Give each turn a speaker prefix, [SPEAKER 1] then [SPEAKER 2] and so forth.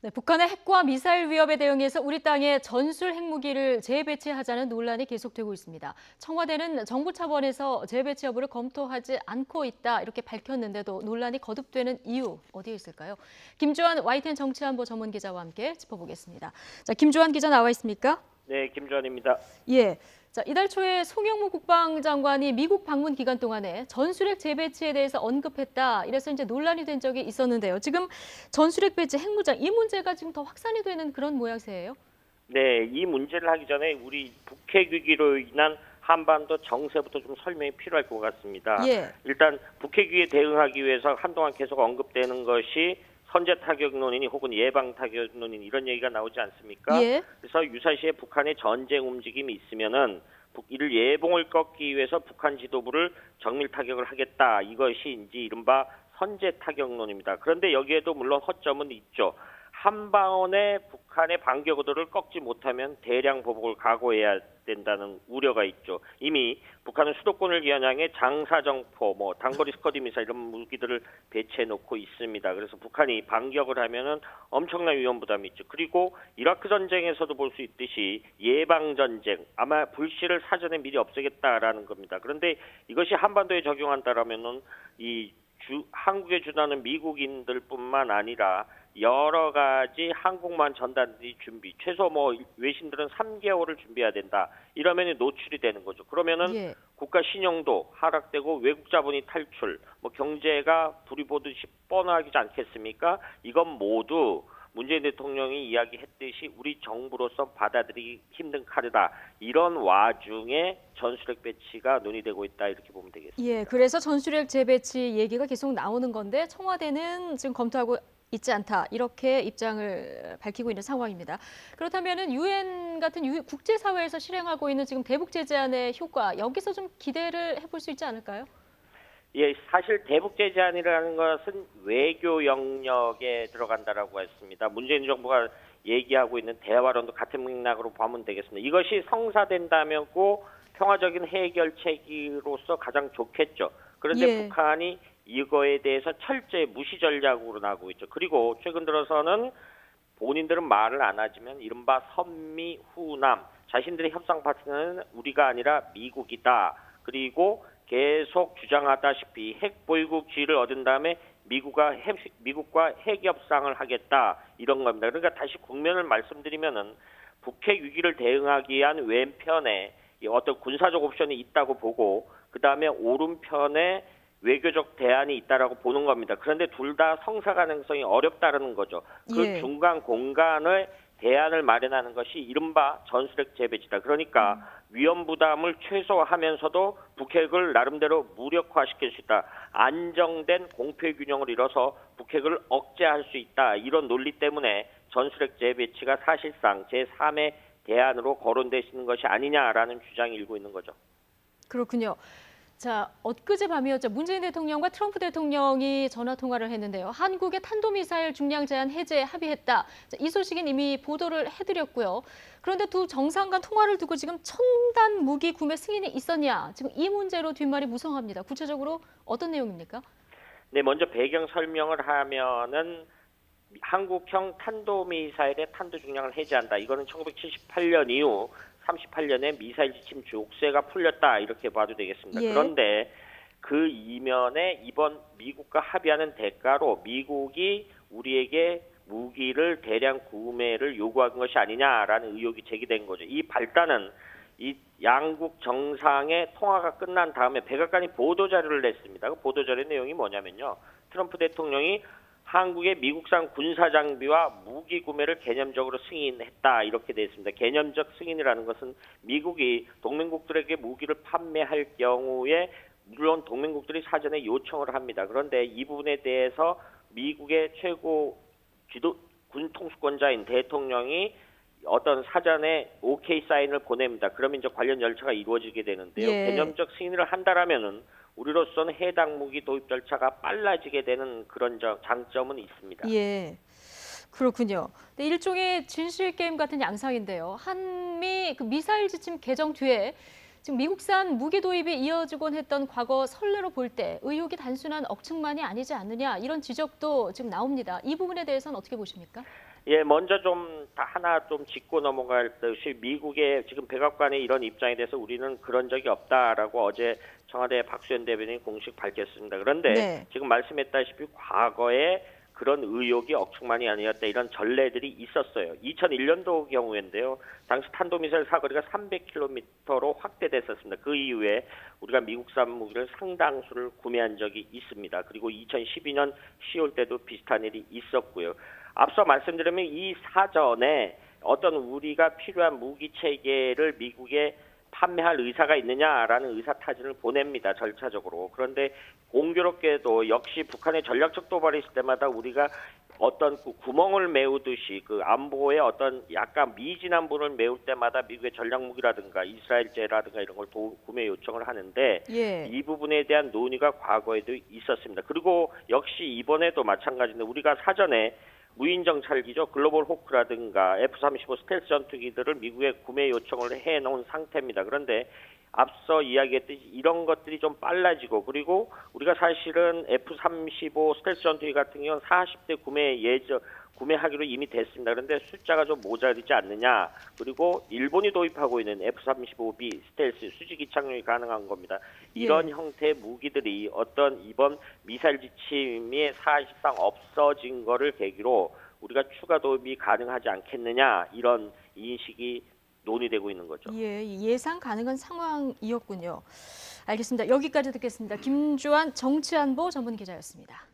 [SPEAKER 1] 네, 북한의 핵과 미사일 위협에 대응해서 우리 땅에 전술 핵무기를 재배치하자는 논란이 계속되고 있습니다. 청와대는 정부 차원에서 재배치 여부를 검토하지 않고 있다 이렇게 밝혔는데도 논란이 거듭되는 이유 어디에 있을까요? 김주환 YTN 정치안보 전문 기자와 함께 짚어보겠습니다. 자, 김주환 기자 나와 있습니까?
[SPEAKER 2] 네, 김주환입니다.
[SPEAKER 1] 예. 자, 이달 초에 송영무 국방장관이 미국 방문 기간 동안에 전술핵 재배치에 대해서 언급했다. 이래서 이제 논란이 된 적이 있었는데요. 지금 전술핵 배치, 핵무장 이 문제가 지금 더 확산이 되는 그런 모양새예요.
[SPEAKER 2] 네, 이 문제를 하기 전에 우리 북핵 위기로 인한 한반도 정세부터 좀 설명이 필요할 것 같습니다.
[SPEAKER 1] 예.
[SPEAKER 2] 일단 북핵 위기에 대응하기 위해서 한동안 계속 언급되는 것이 선제 타격 논의니 혹은 예방 타격 논의니 이런 얘기가 나오지 않습니까?
[SPEAKER 1] 예.
[SPEAKER 2] 그래서 유사시에 북한의 전쟁 움직임이 있으면은 이를 예봉을 꺾기 위해서 북한 지도부를 정밀 타격을 하겠다. 이것이 이제 이른바 선제 타격론입니다. 그런데 여기에도 물론 허점은 있죠. 한 방언에 북한의 반격 의도를 꺾지 못하면 대량 보복을 각오해야 된다는 우려가 있죠. 이미 북한은 수도권을 겨냥해 장사정포, 단거리 스커디 미사일 이런 무기들을 배치해 놓고 있습니다. 그래서 북한이 반격을 하면은 엄청난 위험 부담이 있죠. 그리고 이라크 전쟁에서도 볼 수 있듯이 예방 전쟁, 아마 불씨를 사전에 미리 없애겠다라는 겁니다. 그런데 이것이 한반도에 적용한다라면은 한국에 준하는 미국인들뿐만 아니라 여러 가지 항공모함 전단지 준비, 최소 외신들은 3개월을 준비해야 된다. 이러면 노출이 되는 거죠. 그러면은
[SPEAKER 1] 예.
[SPEAKER 2] 국가 신용도 하락되고 외국 자본이 탈출, 경제가 불이 보듯이 뻔하지 않겠습니까? 이건 모두 문재인 대통령이 이야기했듯이 우리 정부로서 받아들이기 힘든 카드다. 이런 와중에 전술핵 배치가 논의되고 있다. 이렇게 보면 되겠습니다.
[SPEAKER 1] 예, 그래서 전술핵 재배치 얘기가 계속 나오는 건데 청와대는 지금 검토하고 있지 않다. 이렇게 입장을 밝히고 있는 상황입니다. 그렇다면은 유엔 같은 국제사회에서 실행하고 있는 지금 대북 제재안의 효과 여기서 좀 기대를 해볼 수 있지 않을까요?
[SPEAKER 2] 예, 사실 대북 제재안이라는 것은 외교 영역에 들어간다라고 했습니다. 문재인 정부가 얘기하고 있는 대화론도 같은 맥락으로 보면 되겠습니다. 이것이 성사된다면고 평화적인 해결책으로서 가장 좋겠죠. 그런데
[SPEAKER 1] 예.
[SPEAKER 2] 북한이 이거에 대해서 철저히 무시 전략으로 나오고 있죠. 그리고 최근 들어서는 본인들은 말을 안 하지만 이른바 선미 후남, 자신들의 협상 파트너는 우리가 아니라 미국이다. 그리고 계속 주장하다시피 핵 보유국 지위를 얻은 다음에 미국과 핵 협상을 하겠다 이런 겁니다. 그러니까 다시 국면을 말씀드리면은 북핵 위기를 대응하기 위한 왼편에 어떤 군사적 옵션이 있다고 보고 그 다음에 오른편에 외교적 대안이 있다라고 보는 겁니다. 그런데 둘 다 성사 가능성이 어렵다는 거죠. 그
[SPEAKER 1] 예.
[SPEAKER 2] 중간 공간을 대안을 마련하는 것이 이른바 전술핵 재배치다. 그러니까 위험 부담을 최소화하면서도 북핵을 나름대로 무력화시킬 수 있다. 안정된 공표 균형을 이뤄서 북핵을 억제할 수 있다. 이런 논리 때문에 전술핵 재배치가 사실상 제3의 대안으로 거론되시는 것이 아니냐라는 주장이 일고 있는 거죠.
[SPEAKER 1] 그렇군요. 자, 엊그제 밤이었죠. 문재인 대통령과 트럼프 대통령이 전화 통화를 했는데요. 한국의 탄도미사일 중량 제한 해제에 합의했다. 자, 이 소식은 이미 보도를 해드렸고요. 그런데 두 정상 간 통화를 두고 지금 첨단 무기 구매 승인이 있었냐? 지금 이 문제로 뒷말이 무성합니다. 구체적으로 어떤 내용입니까?
[SPEAKER 2] 네, 먼저 배경 설명을 하면은 한국형 탄도미사일의 탄도 중량을 해제한다. 이거는 1978년 이후 38년에 미사일 지침 족쇄가 풀렸다 이렇게 봐도 되겠습니다.
[SPEAKER 1] 예.
[SPEAKER 2] 그런데 그 이면에 이번 미국과 합의하는 대가로 미국이 우리에게 무기를 대량 구매를 요구한 것이 아니냐라는 의혹이 제기된 거죠. 이 발단은 이 양국 정상의 통화가 끝난 다음에 백악관이 보도자료를 냈습니다. 그 보도자료 내용이 뭐냐면요. 트럼프 대통령이 한국의 미국산 군사 장비와 무기 구매를 개념적으로 승인했다 이렇게 되어 있습니다. 개념적 승인이라는 것은 미국이 동맹국들에게 무기를 판매할 경우에 물론 동맹국들이 사전에 요청을 합니다. 그런데 이 부분에 대해서 미국의 최고 군 통수권자인 대통령이 어떤 사전에 오케이 사인을 보냅니다. 그러면 이제 관련 절차가 이루어지게 되는데요.
[SPEAKER 1] 예.
[SPEAKER 2] 개념적 승인을 한다라면은 우리로서는 해당 무기 도입 절차가 빨라지게 되는 그런 장점은 있습니다.
[SPEAKER 1] 예. 그렇군요. 네, 일종의 진실 게임 같은 양상인데요. 한미 그 미사일 지침 개정 뒤에 지금 미국산 무기 도입이 이어지곤 했던 과거 선례로 볼 때 의혹이 단순한 억측만이 아니지 않느냐 이런 지적도 지금 나옵니다. 이 부분에 대해서는 어떻게 보십니까?
[SPEAKER 2] 예, 먼저 하나 짚고 넘어갈 것이 미국의 지금 백악관의 이런 입장에 대해서 우리는 그런 적이 없다라고 어제 청와대 박수현 대변인이 공식 밝혔습니다. 그런데
[SPEAKER 1] 네.
[SPEAKER 2] 지금 말씀했다시피 과거에 그런 의혹이 억측만이 아니었다 이런 전례들이 있었어요. 2001년도 경우인데요. 당시 탄도미사일 사거리가 300km로 확대됐었습니다. 그 이후에 우리가 미국산 무기를 상당수를 구매한 적이 있습니다. 그리고 2012년 10월 때도 비슷한 일이 있었고요. 앞서 말씀드리면 이 사전에 어떤 우리가 필요한 무기 체계를 미국에 판매할 의사가 있느냐라는 의사타진을 보냅니다. 절차적으로. 그런데 공교롭게도 역시 북한의 전략적 도발이 있을 때마다 우리가 어떤 그 구멍을 메우듯이 그 안보의 어떤 약간 미진한 부분을 메울 때마다 미국의 전략무기라든가 이스라엘제라든가 이런 걸 구매 요청을 하는데
[SPEAKER 1] 예.
[SPEAKER 2] 이 부분에 대한 논의가 과거에도 있었습니다. 그리고 역시 이번에도 마찬가지인데 우리가 사전에 무인 정찰기죠. 글로벌 호크라든가 F-35 스텔스 전투기들을 미국에 구매 요청을 해놓은 상태입니다. 그런데 앞서 이야기했듯이 이런 것들이 좀 빨라지고 그리고 우리가 사실은 F-35 스텔스 전투기 같은 경우는 40대 구매하기로 이미 됐습니다. 그런데 숫자가 좀 모자르지 않느냐. 그리고 일본이 도입하고 있는 F-35B 스텔스 수직이 착륙이 가능한 겁니다. 이런 형태의 무기들이 어떤 이번 미사일 지침이 사실상 없어진 거를 계기로 우리가 추가 도입이 가능하지 않겠느냐 이런 인식이 논의되고 있는 거죠.
[SPEAKER 1] 예, 예상 가능한 상황이었군요. 알겠습니다. 여기까지 듣겠습니다. 김주환 정치안보 전문 기자였습니다.